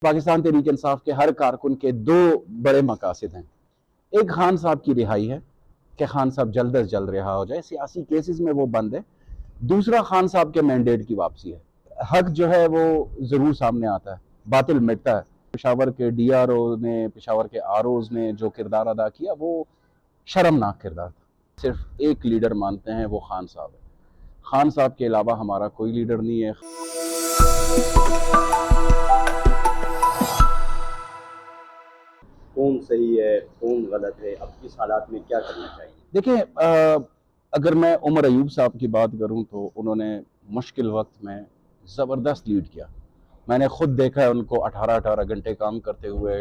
पाकिस्तान तहरीक इंसाफ के हर कारकुन के दो बड़े मकासद हैं। एक खान साहब की रिहाई है कि खान साहब जल्द अज जल्द रिहा हो जाए, सियासी केसेस में वो बंद है। दूसरा खान साहब के मैंडेट की वापसी है। हक जो है वो ज़रूर सामने आता है, बातिल मिटता है। पेशावर के DRO ने, पेशावर के ROs ने जो किरदार अदा किया वो शर्मनाक किरदार था। सिर्फ एक लीडर मानते हैं, वो खान साहब है। खान साहब के अलावा हमारा कोई लीडर नहीं है। कौन सही है, कौन गलत है, अब इस हालात में क्या करना चाहिए? देखिए, अगर मैं उमर अयूब साहब की बात करूं तो उन्होंने मुश्किल वक्त में ज़बरदस्त लीड किया। मैंने खुद देखा है उनको 18-18 घंटे काम करते हुए।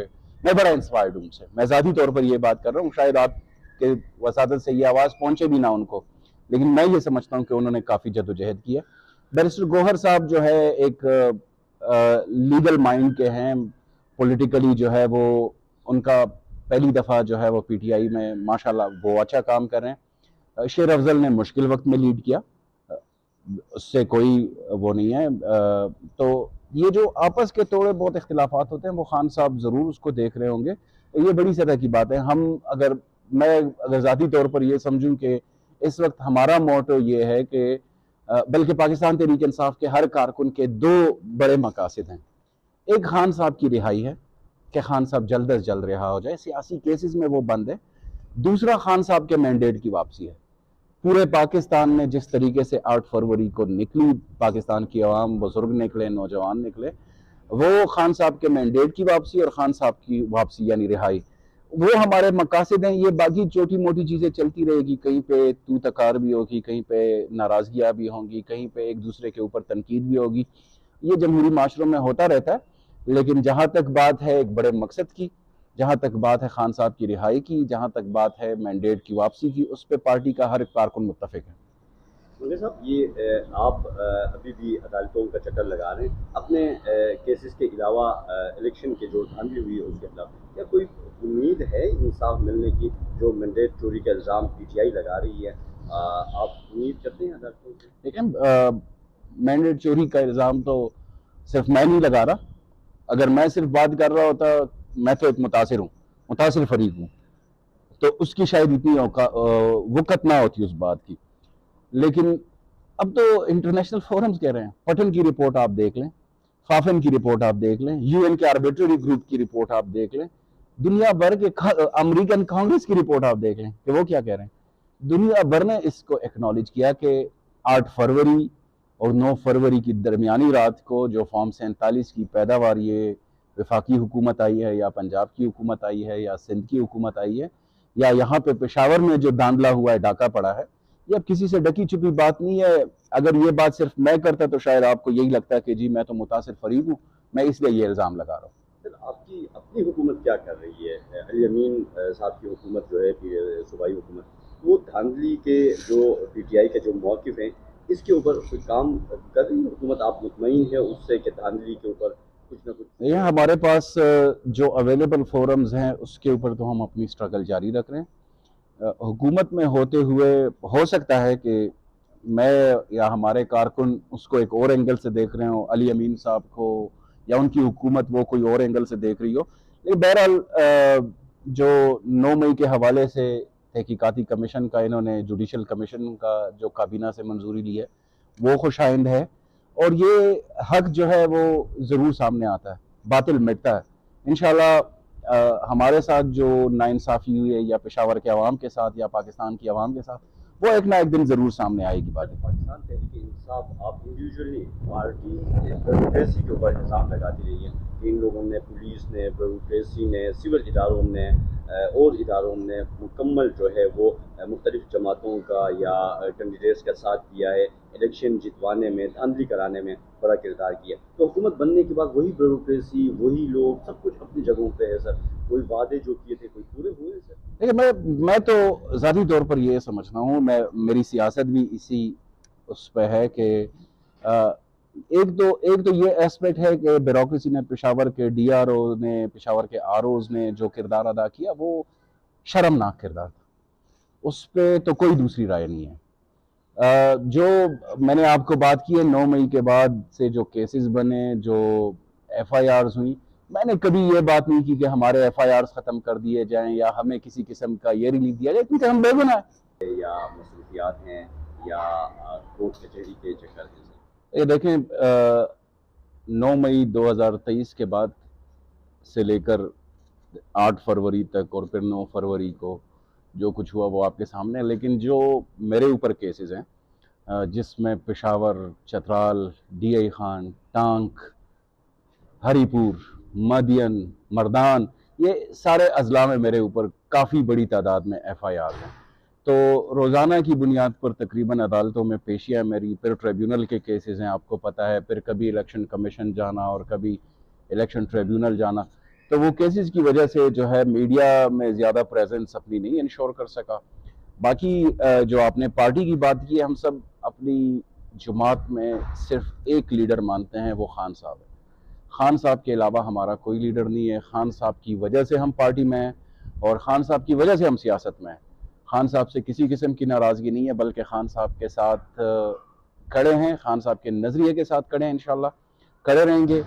मैं बड़ा इंस्पायर्ड हूँ उनसे। मैं ज़ाती तौर पर ये बात कर रहा हूँ, शायद आपके वसादत से ये आवाज़ पहुँचे भी ना उनको, लेकिन मैं ये समझता हूँ कि उन्होंने काफ़ी जद्दोजहद की है। बैरिस्टर गौहर साहब जो है एक लीगल माइंड के हैं। पॉलिटिकली जो है वो उनका पहली दफ़ा जो है वो PTI में माशाल्लाह वो अच्छा काम कर रहे हैं। शेर अफजल ने मुश्किल वक्त में लीड किया, उससे कोई वो नहीं है। तो ये जो आपस के थोड़े बहुत इख्तिलाफात होते हैं वो खान साहब ज़रूर उसको देख रहे होंगे। ये बड़ी सतह की बात है। मैं अगर ज़ाती तौर पर ये समझूं कि इस वक्त हमारा मोटो ये है कि बल्कि पाकिस्तान तहरीक इंसाफ के हर कारकुन के दो बड़े मकासद हैं। एक खान साहब की रिहाई है कि खान साहब जल्द अज जल्द रिहा हो जाए, सियासी केसेस में वो बंद है। दूसरा खान साहब के मैंडेट की वापसी है। पूरे पाकिस्तान में जिस तरीके से 8 फरवरी को निकली पाकिस्तान की आवाम, बुजुर्ग निकले, नौजवान निकले, वो खान साहब के मैंडेट की वापसी और खान साहब की वापसी यानी रिहाई, वो हमारे मकासद हैं। ये बाकी छोटी मोटी चीज़ें चलती रहेगी, कहीं पे तू तकार भी होगी, कहीं पे नाराज़गियाँ भी होंगी, कहीं पे एक दूसरे के ऊपर तनकीद भी होगी। ये जमहूरी माशरों में होता रहता है। लेकिन जहाँ तक बात है एक बड़े मकसद की, जहाँ तक बात है खान साहब की रिहाई की, जहाँ तक बात है मैंडेट की वापसी की, उस पर पार्टी का हर कारकुन मुत्तफिक है। मुझे साहब ये आप अभी भी अदालतों का चक्कर लगा रहे हैं अपने केसेस के अलावा, इलेक्शन के जो धांधली हुई है उसके खिलाफ क्या कोई उम्मीद है इंसाफ मिलने की? जो मैंडेट चोरी का इल्ज़ाम PTI लगा रही है, आप उम्मीद करते हैं अदालतों से? लेकिन मैंडेट चोरी का इल्ज़ाम तो सिर्फ मैं नहीं लगा रहा। अगर मैं सिर्फ बात कर रहा होता, मैं तो एक मुतासिर हूँ, मुतासिर फरीक हूँ, तो उसकी शायद इतनी वक़्त ना होती उस बात की। लेकिन अब तो इंटरनेशनल फोरम्स कह रहे हैं। पटन की रिपोर्ट आप देख लें, फाफन की रिपोर्ट आप देख लें, UN के आर्बिट्ररी ग्रुप की रिपोर्ट आप देख लें, दुनिया भर के अमेरिकन कांग्रेस की रिपोर्ट आप देख लें कि वो क्या कह रहे हैं। दुनिया भर ने इसको एक्नॉलेज किया कि 8 फरवरी और 9 फरवरी की दरमियानी रात को जो फॉर्म 47 की पैदावार ये वफाकी हुकूमत आई है, या पंजाब की हुकूमत आई है, या सिंध की हुकूमत आई है, या यहाँ पे पेशावर में जो दांधला हुआ है, डाका पड़ा है, ये अब किसी से ढकी छुपी बात नहीं है। अगर ये बात सिर्फ मैं करता तो शायद आपको यही लगता है कि जी मैं तो मुतासिर फरीक हूँ, मैं इसलिए ये इल्ज़ाम लगा रहा हूँ। सर, आपकी अपनी हुकूमत क्या कर रही है? अली अमीन साहब की हुकूमत जो है, सूबाई हुकूमत, वो धांधली के जो PTI के जो मौक़िफ़ हैं, इसके ऊपर कोई काम कर रही है हुकूमत? आप मुतमईन है उससे कि धांधली के ऊपर कुछ ना कुछ? ये हमारे पास जो अवेलेबल फोरम्स हैं उसके ऊपर तो हम अपनी स्ट्रगल जारी रख रहे हैं। हुकूमत में होते हुए हो सकता है कि मैं या हमारे कारकुन उसको एक और एंगल से देख रहे हो, अली अमीन साहब को या उनकी हुकूमत वो कोई और एंगल से देख रही हो। लेकिन बहरहाल जो 9 मई के हवाले से तहकीकाती कमीशन का, इन्होंने जुडिशल कमीशन का जो काबीना से मंजूरी ली है, वो खुशाइंद है। और ये हक जो है वो ज़रूर सामने आता है, बातिल मिटता है। इंशाल्लाह हमारे साथ जो नाइंसाफ़ी हुई है, या पेशावर के अवाम के साथ, या पाकिस्तान की अवाम के साथ, वो एक ना एक दिन ज़रूर सामने आएगी बात। पाकिस्तान तहरीक इंसाफ, आप इंडिविजुअली पार्टी ब्यूरोक्रेसी के ऊपर इल्ज़ाम लगाती रही है कि इन लोगों ने, पुलिस ने, ब्यूरोक्रेसी ने, सिविल इदारों ने और इदारों ने मुकम्मल जो है वो मुख्तलिफ जमातों का या कैंडिडेट्स का साथ दिया है, इलेक्शन जितवाने में, धांधली कराने में बड़ा किरदार किया। तो हुकूमत बनने के बाद वही ब्यूरोक्रेसी, वही लोग, सब कुछ अपनी जगहों पे है सर। कोई वादे जो किए थे कोई पूरे हुए हैं सर? देखिए, मैं तो ज़ाती तौर पर ये समझता हूँ, मेरी सियासत भी इसी उस पे है कि एक तो ये एस्पेक्ट है कि ब्यूरोक्रेसी ने, पेशावर के DRO ने, पेशावर के ROs ने जो किरदार अदा किया वो शर्मनाक किरदार था। उस पे तो कोई दूसरी राय नहीं है। जो मैंने आपको बात की है 9 मई के बाद से जो केसेस बने, जो FIRs हुई, میں نے کبھی یہ بات نہیں کی کہ ہمارے ایف آئی آرز ختم کر دیے جائیں یا ہمیں کسی قسم کا یہ ریلیف دیا جائے، کیونکہ ہم بے گناہ ہیں۔ یا مصروفیات ہیں یا کورٹ کچہری کے چکر ہیں؟ یہ دیکھیں 9 مئی 2023 کے بعد سے لے کر 8 فروری تک اور پھر 9 فروری کو جو کچھ ہوا وہ آپ کے سامنے ہے، لیکن جو میرے اوپر کیسز ہیں جس میں پشاور، چترال، ڈی آئی خان، ٹانک، ہری پور، مدین، مردان، یہ سارے اضلاع میں میرے اوپر کافی بڑی تعداد میں ایف آئی آر ہیں۔ تو روزانہ کی بنیاد پر تقریباً عدالتوں میں پیشیاں میری، پھر ٹریبیونل کے کیسز ہیں، آپ کو پتہ ہے، پھر کبھی الیکشن کمیشن جانا اور کبھی الیکشن ٹریبیونل جانا۔ تو وہ کیسز کی وجہ سے جو ہے میڈیا میں زیادہ پریزنس اپنی نہیں انشور کر سکا۔ باقی جو آپ نے پارٹی کی بات کی ہے، ہم سب اپنی جماعت میں صرف ایک لیڈر مانتے ہیں، وہ خان صاحب ہے۔ خان صاحب کے علاوہ ہمارا کوئی لیڈر نہیں ہے۔ خان صاحب کی وجہ سے ہم پارٹی میں ہیں اور خان صاحب کی وجہ سے ہم سیاست میں ہیں۔ خان صاحب سے کسی قسم کی ناراضگی نہیں ہے، بلکہ خان صاحب کے ساتھ کھڑے ہیں، خان صاحب کے نظریے کے ساتھ کھڑے ہیں، انشاءاللہ کھڑے رہیں گے۔